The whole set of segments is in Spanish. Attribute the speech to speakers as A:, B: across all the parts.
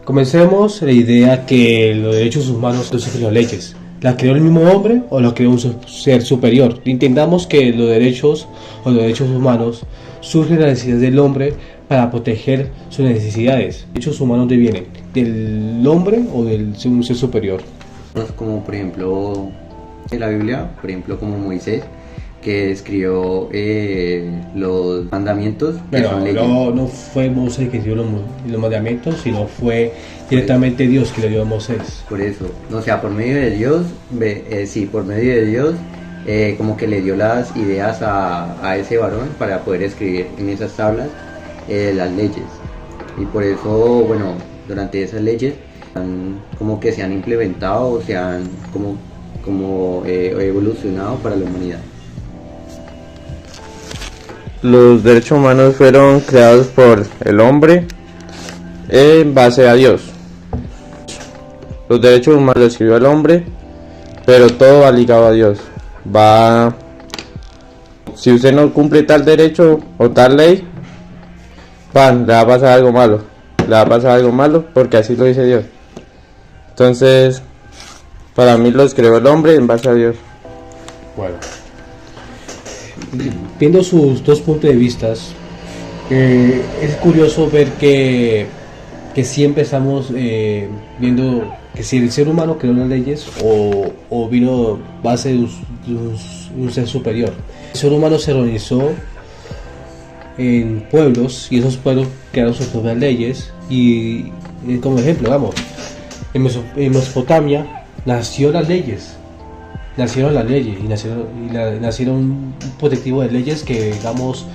A: Comencemos la idea que los derechos humanos no son las leyes. ¿La creó el mismo hombre o la creó un ser superior? Entendamos que los derechos o los derechos humanos surgen de la necesidad del hombre para proteger sus necesidades. ¿Los derechos humanos de vienen? ¿Del hombre o del un ser superior?
B: Como por ejemplo en la Biblia, por ejemplo como Moisés, que escribió los mandamientos, que
A: Pero
B: son leyes.
A: no fue Moisés que dio los mandamientos, sino fue directamente Dios que le dio a Moisés.
B: Por eso, o sea, por medio de Dios, por medio de Dios, como que le dio las ideas a ese varón para poder escribir en esas tablas las leyes. Y por eso, bueno, durante esas leyes, como que se han implementado, se han como evolucionado para la humanidad.
C: Los derechos humanos fueron creados por el hombre en base a Dios. Los derechos humanos los escribió el hombre, pero todo va ligado a Dios. Si usted no cumple tal derecho o tal ley, le va a pasar algo malo. Le va a pasar algo malo porque así lo dice Dios. Entonces, para mí los creó el hombre en base a Dios.
A: Bueno, viendo sus dos puntos de vista, es curioso ver que siempre estamos viendo que si el ser humano creó las leyes o vino base de un ser superior. El ser humano se organizó en pueblos y esos pueblos crearon sus propias leyes y como ejemplo, vamos, en Mesopotamia nacieron las leyes y nacieron un protectivo de leyes que, digamos,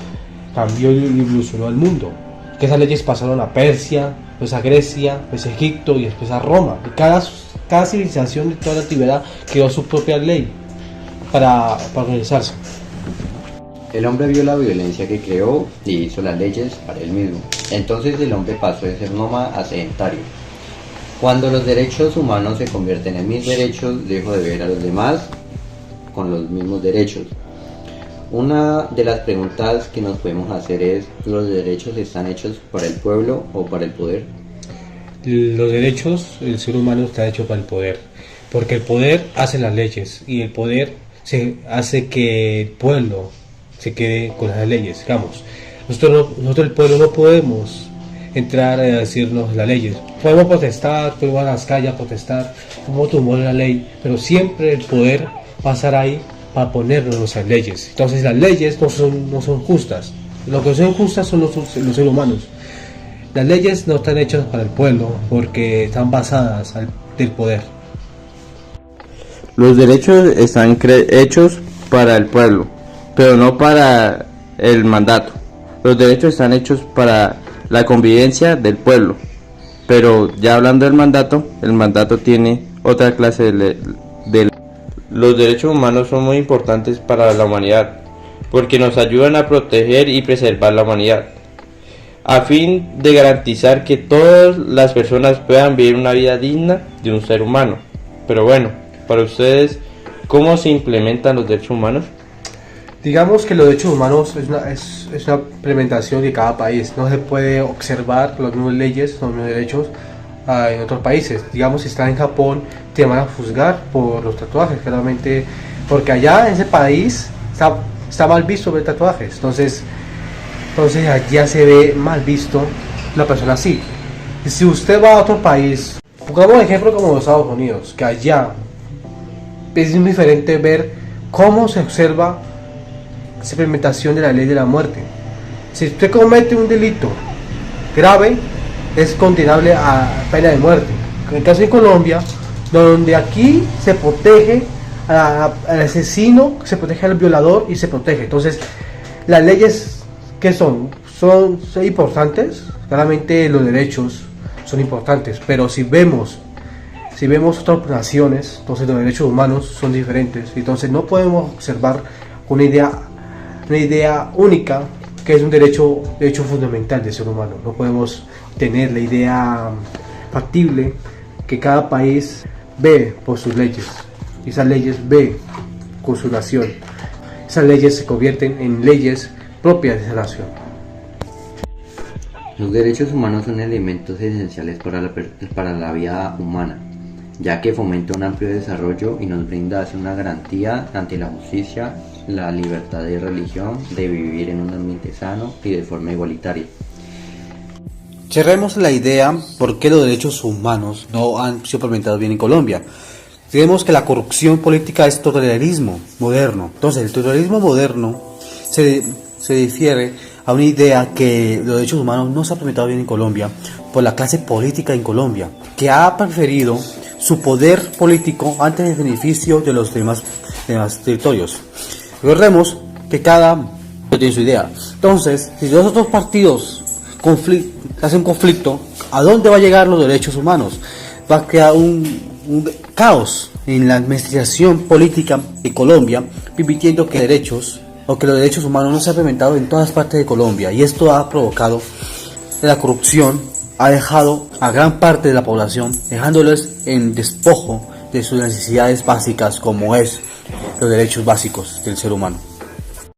A: cambió y evolucionó el mundo. Que esas leyes pasaron a Persia, pues a Grecia, pues a Egipto y después a Roma. Y cada civilización de toda la antigüedad creó su propia ley para organizarse.
B: El hombre vio la violencia que creó y hizo las leyes para él mismo. Entonces el hombre pasó de ser nómada a sedentario. Cuando los derechos humanos se convierten en mis derechos, dejo de ver a los demás con los mismos derechos. Una de las preguntas que nos podemos hacer es: ¿los derechos están hechos para el pueblo o para el poder?
A: Los derechos, el ser humano está hecho para el poder, porque el poder hace las leyes y el poder hace que el pueblo se quede con las leyes. Digamos, nosotros el pueblo no podemos entrar a decirnos las leyes. Podemos protestar, podemos ir a las calles a protestar, podemos tumbar la ley, pero siempre el poder va a estar ahí para ponernos nuestras leyes. Entonces las leyes no son justas. Lo que son justas son los seres humanos. Las leyes no están hechas para el pueblo porque están basadas del poder.
C: Los derechos están hechos para el pueblo, pero no para el mandato. Los derechos están hechos para la convivencia del pueblo, pero ya hablando del mandato, el mandato tiene otra clase de Los derechos humanos son muy importantes para la humanidad, porque nos ayudan a proteger y preservar la humanidad, a fin de garantizar que todas las personas puedan vivir una vida digna de un ser humano. Pero bueno, para ustedes, ¿cómo se implementan los derechos humanos?
A: Digamos que los derechos humanos es una implementación de cada país. No se puede observar las mismas leyes, los mismos derechos en otros países. Digamos, si estás en Japón, te van a juzgar por los tatuajes, claramente, porque allá en ese país está mal visto ver tatuajes. Entonces allá se ve mal visto la persona así. Y si usted va a otro país, pongamos un ejemplo como los Estados Unidos, que allá es muy diferente ver cómo se observa esa implementación de la ley de la muerte. Si usted comete un delito grave, es condenable a pena de muerte. En el caso de Colombia, donde aquí se protege al asesino, se protege al violador y se protege. Entonces, las leyes que son importantes. Claramente los derechos son importantes, pero si vemos otras naciones, entonces los derechos humanos son diferentes. Entonces no podemos observar una idea única que es un derecho fundamental del ser humano. No podemos tener la idea factible que cada país ve por sus leyes, y esas leyes ve con su nación. Esas leyes se convierten en leyes propias de esa nación.
B: Los derechos humanos son elementos esenciales para la vida humana, ya que fomenta un amplio desarrollo y nos brinda así una garantía ante la justicia, la libertad de religión, de vivir en un ambiente sano y de forma igualitaria.
A: Cerremos la idea por qué los derechos humanos no han sido implementados bien en Colombia. Creemos que la corrupción política es totalitarismo moderno. Entonces, el totalitarismo moderno se difiere a una idea que los derechos humanos no se han implementado bien en Colombia por la clase política en Colombia, que ha preferido su poder político antes del beneficio de los demás territorios. Recordemos que cada tiene su idea. Entonces, si los otros partidos hacen conflicto, ¿a dónde va a llegar los derechos humanos? Va a crear un caos en la administración política de Colombia, permitiendo que los derechos humanos no se han implementado en todas partes de Colombia, y esto ha provocado la corrupción, ha dejado a gran parte de la población, dejándoles en despojo de sus necesidades básicas, como es los derechos básicos del ser humano.